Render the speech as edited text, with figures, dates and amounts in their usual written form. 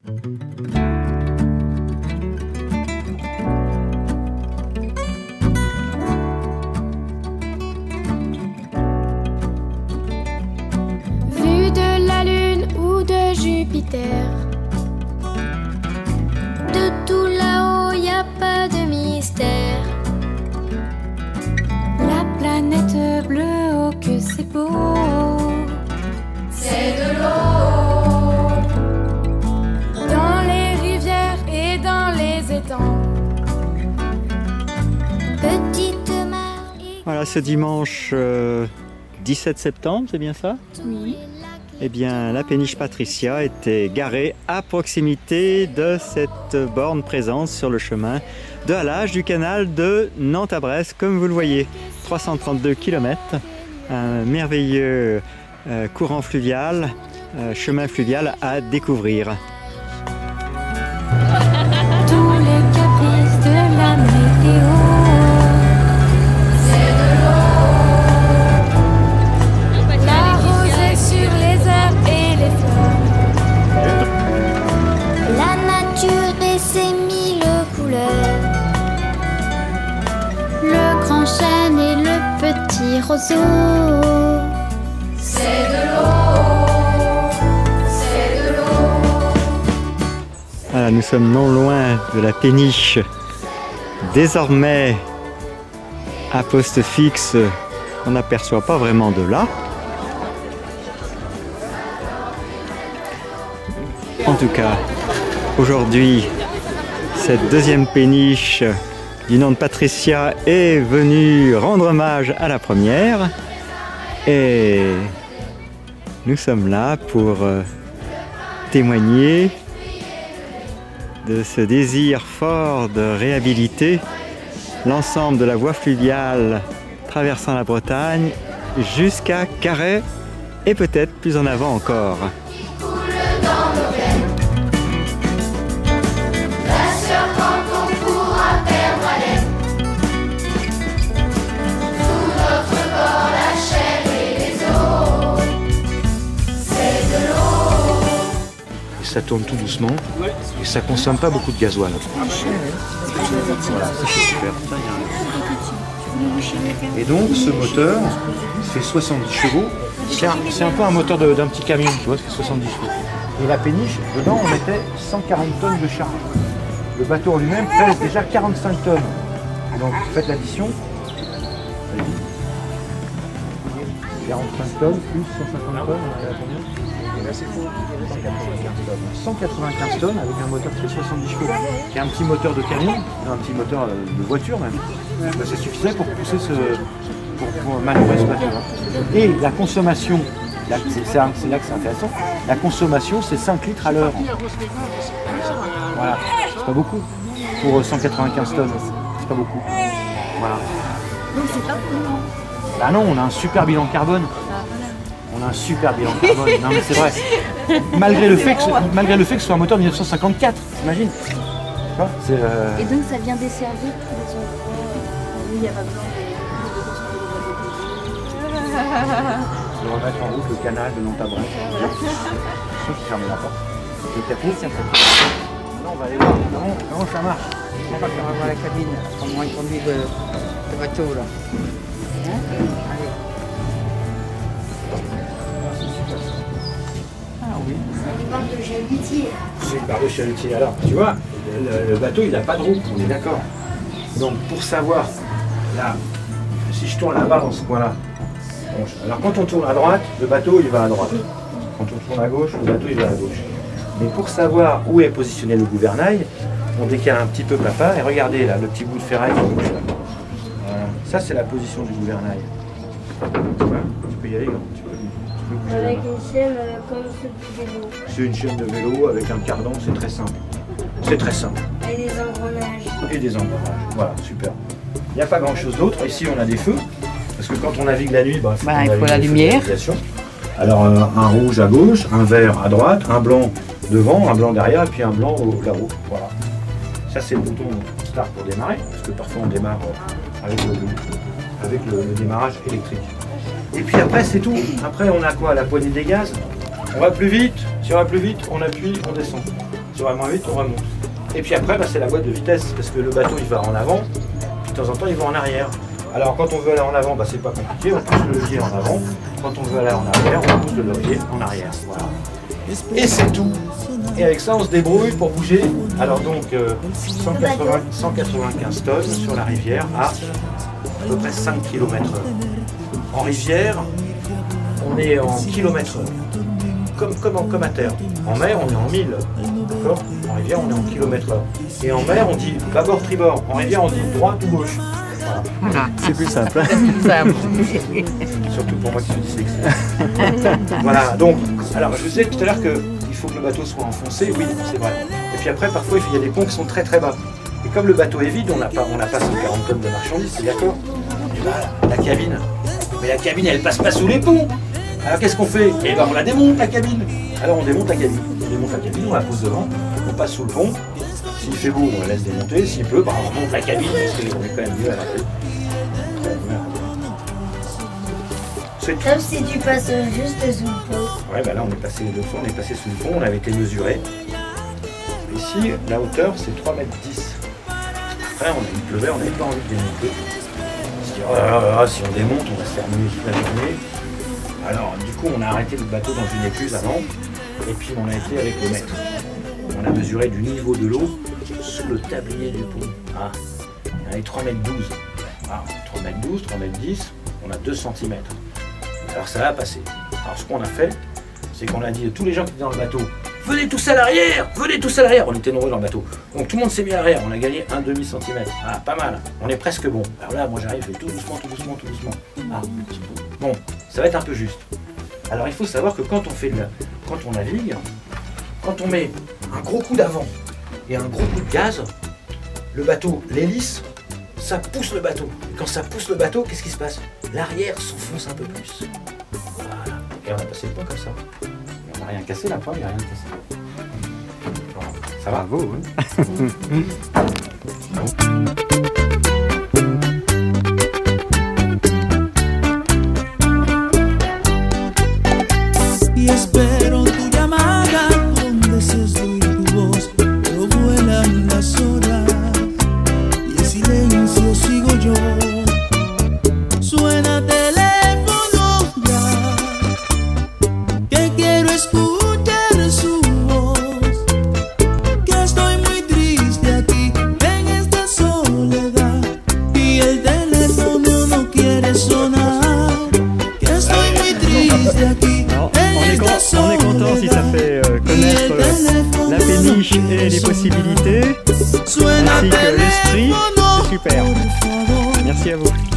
Vue de la Lune ou de Jupiter, de tout là-haut y a pas de mystère. La planète bleue, oh que c'est beau, c'est de l'eau. Dans les rivières et dans les étangs, petite mer. Voilà, ce dimanche 17 septembre, c'est bien ça? Oui. Eh bien, la péniche Patricia était garée à proximité de cette borne présente sur le chemin de halage du canal de Nantes à Brest, comme vous le voyez. 332 km, un merveilleux courant fluvial, chemin fluvial à découvrir. Tous les caprices de la météo, c'est de l'eau. La rosée sur les herbes et les fleurs, la nature et ses mille couleurs, le grand chêne et le petit roseau, c'est de l'eau, c'est de l'eau. Voilà, nous sommes non loin de la péniche, désormais à poste fixe, on n'aperçoit pas vraiment de là. En tout cas, aujourd'hui, cette deuxième péniche du nom de Patricia est venue rendre hommage à la première. Et nous sommes là pour témoigner de ce désir fort de réhabiliter l'ensemble de la voie fluviale traversant la Bretagne jusqu'à Carhaix et peut-être plus en avant encore. Ça tourne tout doucement et ça consomme pas beaucoup de gasoil. Voilà, ça c'est super. Et donc ce moteur fait 70 chevaux. C'est un peu un moteur d'un petit camion, tu vois, c'est 70 chevaux. Et la péniche, dedans on mettait 140 tonnes de charge. Le bateau en lui-même pèse déjà 45 tonnes. Donc faites l'addition. 45 tonnes plus 150 tonnes, on est à combien? 195 tonnes avec un moteur qui fait 70 chevaux, qui est un petit moteur de camion, un petit moteur de voiture même. Ben, ça suffisait pour pousser pour manœuvrer ce bateau. Et la consommation, c'est là que c'est intéressant, la consommation c'est 5 litres à l'heure. Voilà, c'est pas beaucoup pour 195 tonnes, c'est pas beaucoup. Voilà. Donc c'est pas polluant. Bah non, on a un super bilan carbone. On a un super bilan carbone. Non mais c'est vrai. Malgré le fait que ce soit un moteur de 1954, t'imagines? Et donc ça vient desservir tous les endroits où il n'y a pas besoin de remettre en route le canal de Nantes à Brest. Sauf qu'il ferme la porte. Le capot, c'est un peu. Maintenant on va aller voir comment ça marche. On va voir la cabine, comment ils conduisent le bateau là. Hein? Allez. Ah oui. C'est une barre de chalutier. C'est une barre de chalutier. Alors, tu vois, le bateau il n'a pas de roue, on est d'accord. Donc pour savoir, là, si je tourne la barre dans ce coin-là, bon, alors quand on tourne à droite, le bateau il va à droite. Quand on tourne à gauche, le bateau il va à gauche. Mais pour savoir où est positionné le gouvernail, on décale un petit peu papa et regardez là, le petit bout de ferraille qui bouge là. Voilà. Ça c'est la position du gouvernail. Tu vois, tu peux y aller, tu peux bouger Avec la main. une chaîne comme celle du vélo. C'est une chaîne de vélo avec un cardan, c'est très simple. C'est très simple. Et des engrenages. Et des engrenages. Voilà, super. Il n'y a pas grand chose d'autre. Ici on a des feux. Parce que quand on navigue la nuit, bah, Il faut la lumière. Alors un rouge à gauche, un vert à droite, un blanc devant, un blanc derrière et puis un blanc là-haut. Voilà. Ça c'est le bouton start pour démarrer, parce que parfois on démarre avec le démarrage électrique. Et puis après c'est tout. Après on a quoi? La poignée des gaz. On va plus vite. Si on va plus vite, on appuie, on descend. Si on va moins vite, on remonte. Et puis après, bah, c'est la boîte de vitesse, parce que le bateau il va en avant, puis de temps en temps il va en arrière. Alors quand on veut aller en avant, bah, c'est pas compliqué, on pousse le levier en avant. Quand on veut aller en arrière, on pousse le levier en arrière. Voilà. Et c'est tout. Et avec ça, on se débrouille pour bouger. Alors donc 195 tonnes sur la rivière à peu près 5 km/h. En rivière, on est en km/h. Comme à terre. En mer, on est en 1000. D'accord ? En rivière, on est en km/h. Et en mer, on dit bâbord, tribord. En rivière, on dit droite ou gauche. Voilà. C'est plus simple. Surtout pour moi qui suis dyslexique. Voilà, donc, alors je vous disais tout à l'heure qu'il faut que le bateau soit enfoncé, oui, c'est vrai. Et puis après, parfois, il y a des ponts qui sont très très bas. Et comme le bateau est vide, on n'a pas 140 tonnes de marchandises, c'est d'accord ? Et là, la cabine. Mais la cabine, elle passe pas sous les ponts. Alors qu'est-ce qu'on fait? Eh ben on la démonte la cabine. Alors on démonte la cabine. On démonte la cabine, on la pose devant, on passe sous le pont. S'il fait beau, on la laisse démonter. S'il pleut, bah, on remonte la cabine parce qu'on est quand même mieux à la tête. C'est tout. Comme si tu passes juste sous le pont. Ouais, bah là on est passé deux fois, on est passé sous le pont, on avait été mesuré. Ici, la hauteur c'est 3,10 m. Après, il pleuvait, on n'avait pas envie de démonter. On se dit, oh là là, si on démonte, on va se faire mouiller toute la journée. Alors, du coup, on a arrêté le bateau dans une écluse avant, et puis on a été avec le mètre. On a mesuré du niveau de l'eau sous le tablier du pont. Ah, on avait 3,12 m. Ah, 3,12 m, 3,10 m, on a 2 cm. Alors ça a passé. Alors ce qu'on a fait, c'est qu'on a dit à tous les gens qui étaient dans le bateau, venez tous à l'arrière, venez tous à l'arrière. On était nombreux dans le bateau. Donc tout le monde s'est mis à l'arrière, on a gagné 1,5 cm. Ah, pas mal, on est presque bon. Alors là, moi j'arrive, je fais tout doucement, tout doucement, tout doucement. Ah, bon, ça va être un peu juste. Alors il faut savoir que quand on navigue, quand on met un gros coup d'avant et un gros coup de gaz, le bateau, l'hélice, ça pousse le bateau. Et quand ça pousse le bateau, qu'est-ce qui se passe? L'arrière s'enfonce un peu plus. Voilà. Et on a passé le pont comme ça. Et on n'a rien cassé la pointe, il n'y a rien de cassé. Voilà. Ça va? Bravo, hein. Y espero tu llamada con deseos de oír tu voz, pero vuelan las horas y en silencio sigo yo. Suena teléfono ya, que quiero escuchar su voz, que estoy muy triste aquí en esta soledad y el teléfono no quiere sonar, que estoy muy triste aquí. On est content si ça fait connaître la péniche et les possibilités, ainsi que l'esprit. C'est super. Merci à vous.